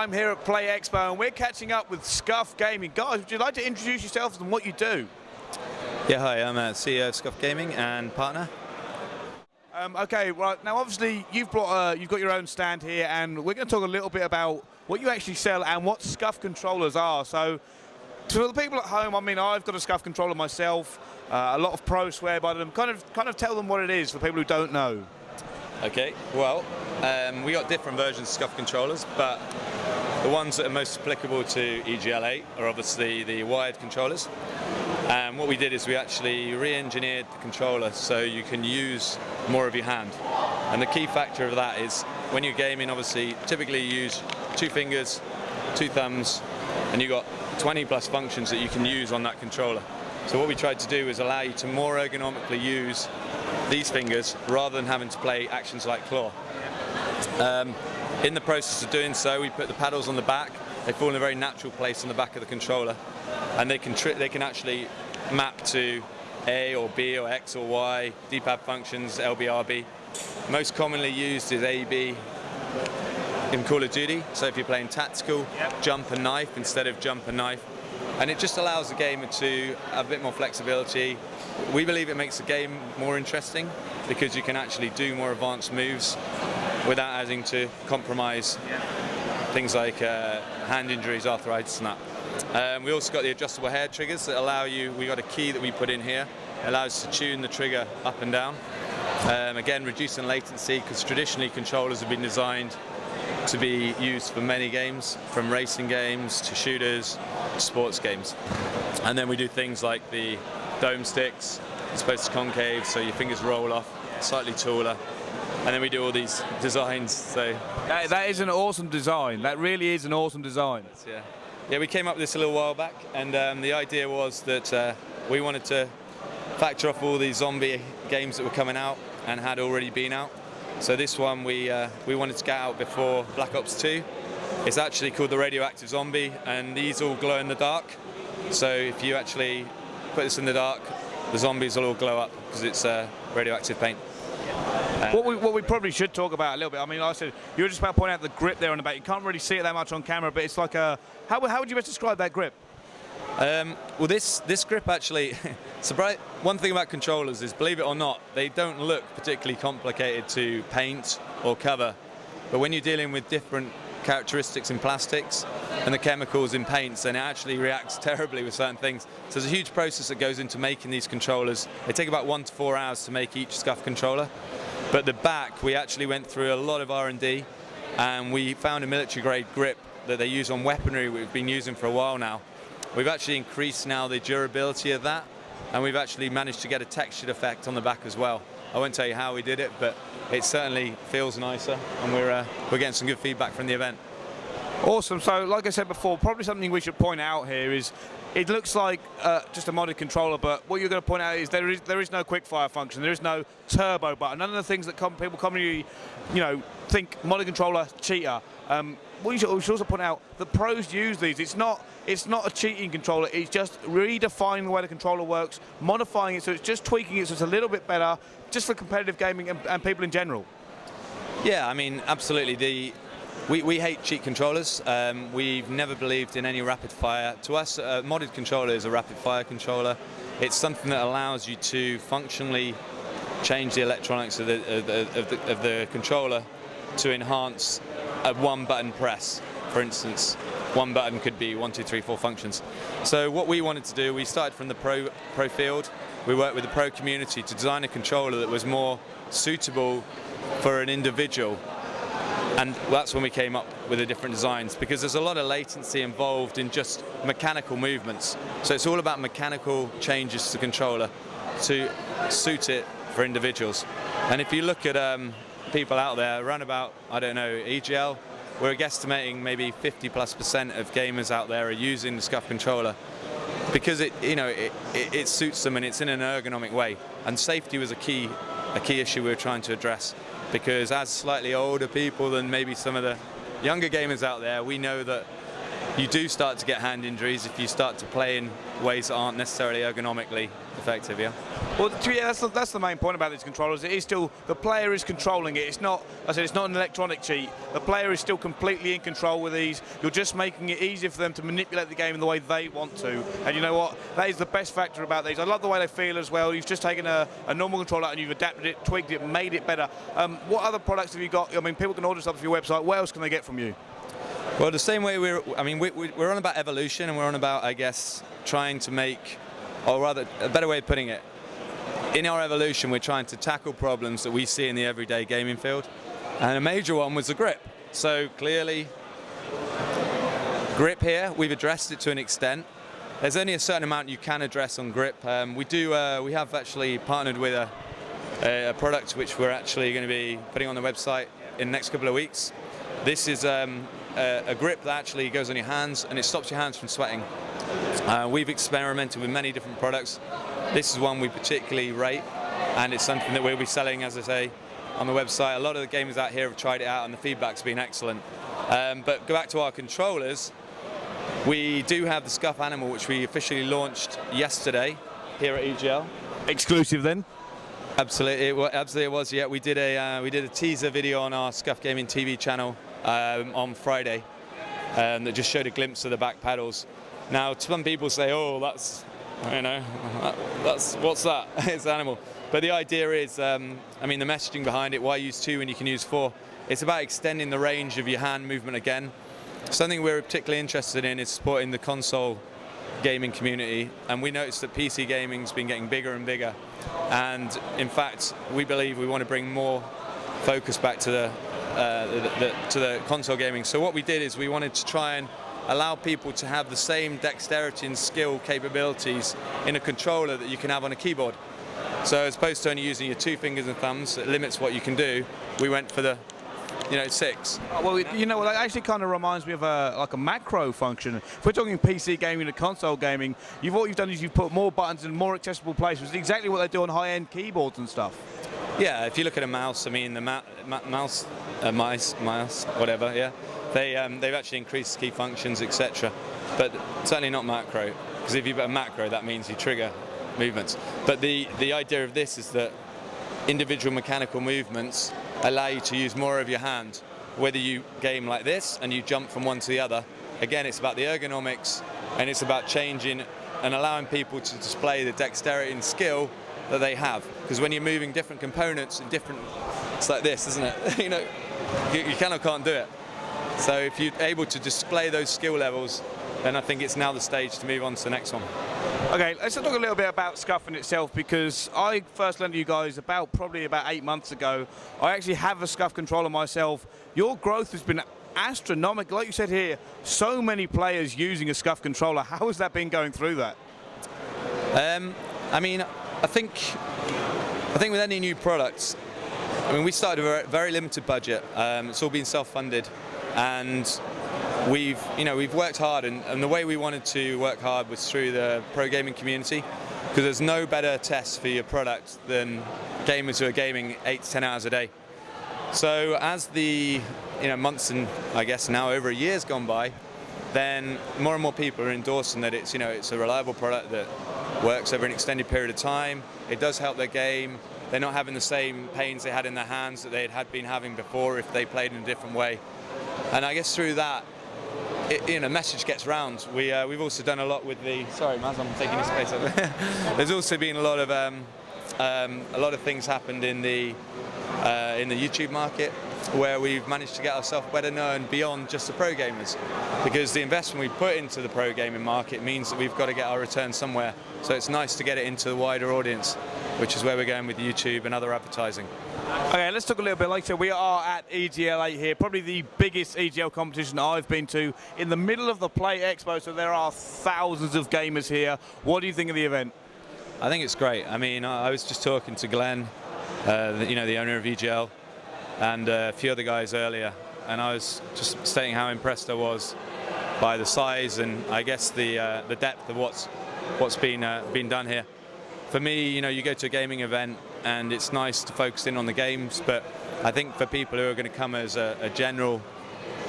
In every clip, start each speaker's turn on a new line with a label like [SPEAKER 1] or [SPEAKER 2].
[SPEAKER 1] I'm here at Play Expo and we're catching up with Scuf Gaming. Guys, would you like to introduce yourselves and what you do?
[SPEAKER 2] Yeah, hi, I'm CEO of Scuf Gaming and partner.
[SPEAKER 1] Okay, right, now obviously you've got your own stand here and we're going to talk a little bit about what you actually sell and what Scuf controllers are. So, to the people at home, I mean, I've got a Scuf controller myself, a lot of pros swear by them. Kind of tell them what it is for people who don't know.
[SPEAKER 2] Okay, well, we got different versions of Scuf controllers, but the ones that are most applicable to EGL 8 are obviously the wired controllers. And what we did is we actually re-engineered the controller so you can use more of your hand. And the key factor of that is when you're gaming, obviously, typically you use 2 fingers, 2 thumbs, and you've got 20 plus functions that you can use on that controller. So what we tried to do is allow you to more ergonomically use these fingers rather than having to play actions like claw. In the process of doing so, we put the paddles on the back. They fall in a very natural place on the back of the controller, and they can actually map to A or B or X or Y, D-pad functions, LB, RB. Most commonly used is AB in Call of Duty, so if you're playing tactical, jump and knife instead of jump and knife. And it just allows the gamer to have a bit more flexibility. We believe it makes the game more interesting because you can actually do more advanced moves without having to compromise things like hand injuries, arthritis and that. We also got the adjustable hair triggers that allow you, we got a key that we put in here, it allows us to tune the trigger up and down. Again, reducing latency because traditionally controllers have been designed to be used for many games, from racing games to shooters to sports games. And then we do things like the dome sticks, it's supposed to concave so your fingers roll off, slightly taller. And then we do all these designs. So
[SPEAKER 1] that is an awesome design. That really is an awesome design.
[SPEAKER 2] Yeah, we came up with this a little while back, and the idea was that we wanted to factor off all these zombie games that were coming out and had already been out. So this one we wanted to get out before Black Ops 2. It's actually called the Radioactive Zombie, and these all glow in the dark. So if you actually put this in the dark, the zombies will all glow up because it's radioactive paint.
[SPEAKER 1] What we probably should talk about a little bit, I mean, like I said, you were just about to point out the grip there on the back. You can't really see it that much on camera, but it's like a, how would you best describe that grip?
[SPEAKER 2] Well, this grip actually, one thing about controllers is, believe it or not, they don't look particularly complicated to paint or cover. But when you're dealing with different characteristics in plastics and the chemicals in paints, then it actually reacts terribly with certain things. So there's a huge process that goes into making these controllers. They take about 1 to 4 hours to make each Scuf controller. But the back, we actually went through a lot of R&D and we found a military grade grip that they use on weaponry we've been using for a while now. We've actually increased now the durability of that, and we've actually managed to get a textured effect on the back as well. I won't tell you how we did it, but it certainly feels nicer, and we're getting some good feedback from the event.
[SPEAKER 1] Awesome. So, like I said before, probably something we should point out here is it looks like just a modded controller, but what you're going to point out is there is no quick-fire function, there is no turbo button. None of the things that people commonly, think modded controller, cheater. We should also point out that pros use these. It's not a cheating controller. It's just redefining the way the controller works, modifying it so it's just tweaking it so it's a little bit better, just for competitive gaming and people in general.
[SPEAKER 2] Yeah, I mean, absolutely. We hate cheat controllers. We've never believed in any rapid fire. To us, a modded controller is a rapid fire controller. It's something that allows you to functionally change the electronics of the controller to enhance a 1-button press. For instance, 1 button could be 1, 2, 3, 4 functions. So what we wanted to do, we started from the pro field. We worked with the pro community to design a controller that was more suitable for an individual. And that's when we came up with the different designs, because there's a lot of latency involved in just mechanical movements. So it's all about mechanical changes to the controller to suit it for individuals. And if you look at people out there, around about, I don't know, EGL, we're guesstimating maybe 50+% of gamers out there are using the Scuf controller because it suits them and it's in an ergonomic way. And safety was a key issue we were trying to address, because as slightly older people than maybe some of the younger gamers out there, we know that you do start to get hand injuries if you start to play in ways that aren't necessarily ergonomically effective. Yeah.
[SPEAKER 1] Well, yeah, that's the main point about these controllers. It is still, the player is controlling it. It's not, I said, it's not an electronic cheat. The player is still completely in control with these. You're just making it easier for them to manipulate the game in the way they want to. And you know what? That is the best factor about these. I love the way they feel as well. You've just taken a normal controller and you've adapted it, tweaked it, made it better. What other products have you got? I mean, people can order stuff off your website. What else can they get from you?
[SPEAKER 2] Well, the same way we're on about evolution, and we're on about, I guess, trying to make, or rather, a better way of putting it, in our evolution, we're trying to tackle problems that we see in the everyday gaming field. And a major one was the grip. So clearly, grip here, we've addressed it to an extent. There's only a certain amount you can address on grip. We have actually partnered with a product which we're actually going to be putting on the website in the next couple of weeks. This is a grip that actually goes on your hands and it stops your hands from sweating. We've experimented with many different products. This is one we particularly rate, and it's something that we'll be selling, as I say, on the website. A lot of the gamers out here have tried it out and the feedback's been excellent. But go back to our controllers, we do have the Scuf Animal, which we officially launched yesterday here at EGL.
[SPEAKER 1] Exclusive then?
[SPEAKER 2] Absolutely, it was. Yeah, we did a teaser video on our Scuf Gaming TV channel on Friday that just showed a glimpse of the back pedals. Now, some people say, "Oh, that's what's that?" It's Animal. But the idea is, I mean, the messaging behind it. Why use 2 when you can use 4? It's about extending the range of your hand movement again. Something we're particularly interested in is supporting the console gaming community, and we noticed that PC gaming's been getting bigger and bigger. And in fact, we believe we want to bring more focus back to the console gaming. So what we did is we wanted to try and allow people to have the same dexterity and skill capabilities in a controller that you can have on a keyboard. So as opposed to only using your 2 fingers and thumbs, it limits what you can do. We went for the 6.
[SPEAKER 1] Well, you know, that actually kind of reminds me of like a macro function. If we're talking PC gaming and console gaming, what you've done is you've put more buttons in more accessible places. It's exactly what they do on high-end keyboards and stuff.
[SPEAKER 2] Yeah, if you look at a mouse, I mean, the mice, whatever, yeah, they've actually increased key functions, etc. But certainly not macro, because if you put a macro, that means you trigger movements. But the idea of this is that individual mechanical movements allow you to use more of your hand, whether you game like this and you jump from one to the other. Again, it's about the ergonomics, and it's about changing and allowing people to display the dexterity and skill that they have. Because when you're moving different components in different, it's like this, isn't it? You know, you can or can't do it. So if you're able to display those skill levels, then I think it's now the stage to move on to the next one.
[SPEAKER 1] Okay, let's talk a little bit about Scuf in itself, because I first learned of you guys probably about 8 months ago. I actually have a Scuf controller myself. Your growth has been astronomical. Like you said here, so many players using a Scuf controller. How has that been going through that?
[SPEAKER 2] I mean, I think with any new products, I mean, we started with a very limited budget. It's all been self-funded, and we've worked hard, and the way we wanted to work hard was through the pro gaming community, because there's no better test for your product than gamers who are gaming 8 to 10 hours a day. So as the months and I guess now over a year's gone by, then more and more people are endorsing that it's a reliable product that works over an extended period of time. It does help their game. They're not having the same pains they had in their hands that they had been having before if they played in a different way. And I guess through that, message gets round. We've also done a lot with the. Sorry, Maz, I'm taking your space up. There's also been a lot of things happened in the YouTube market, where we've managed to get ourselves better known beyond just the pro gamers, because the investment we put into the pro gaming market means that we've got to get our return somewhere. So it's nice to get it into the wider audience, which is where we're going with YouTube and other advertising.
[SPEAKER 1] Okay, let's talk a little bit later. We are at EGL 8 here, probably the biggest EGL competition I've been to, in the middle of the Play Expo, so there are thousands of gamers here. What do you think of the event?
[SPEAKER 2] I think it's great. I mean, I was just talking to Glenn, the owner of EGL, and a few other guys earlier, and I was just stating how impressed I was by the size and I guess the depth of what's been done here. For me, you go to a gaming event and it's nice to focus in on the games, but I think for people who are going to come as a general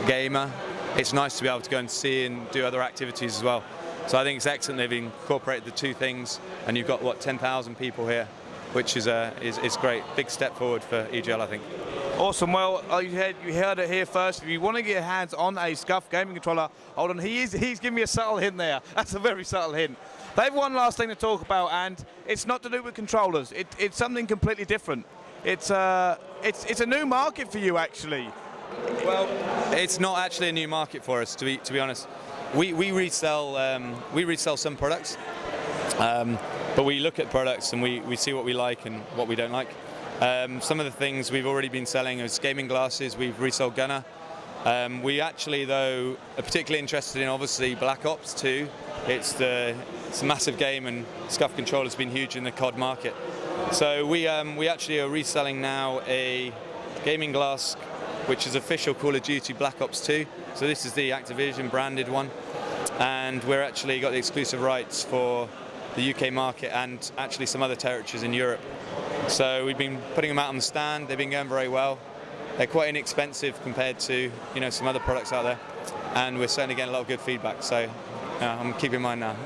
[SPEAKER 2] gamer, it's nice to be able to go and see and do other activities as well. So I think it's excellent they've incorporated the two things, and you've got, what, 10,000 people here, which is great. Big step forward for EGL, I think.
[SPEAKER 1] Awesome. Well, you heard it here first. If you want to get your hands on a Scuf Gaming controller, hold on. He's giving me a subtle hint there. That's a very subtle hint. They have one last thing to talk about, and it's not to do with controllers. It's something completely different. It's a new market for you, actually.
[SPEAKER 2] Well, it's not actually a new market for us, to be honest. We resell some products, but we look at products and we see what we like and what we don't like. Some of the things we've already been selling is gaming glasses. We've resold Gunner. We actually, though, are particularly interested in, obviously, Black Ops 2. It's a massive game, and Scuf Controllers has been huge in the COD market. So we actually are reselling now a gaming glass, which is official Call of Duty Black Ops 2. So this is the Activision branded one, and we're actually got the exclusive rights for the UK market and actually some other territories in Europe. So we've been putting them out on the stand. They've been going very well. They're quite inexpensive compared to some other products out there, and we're certainly getting a lot of good feedback. So I'm keeping mine now.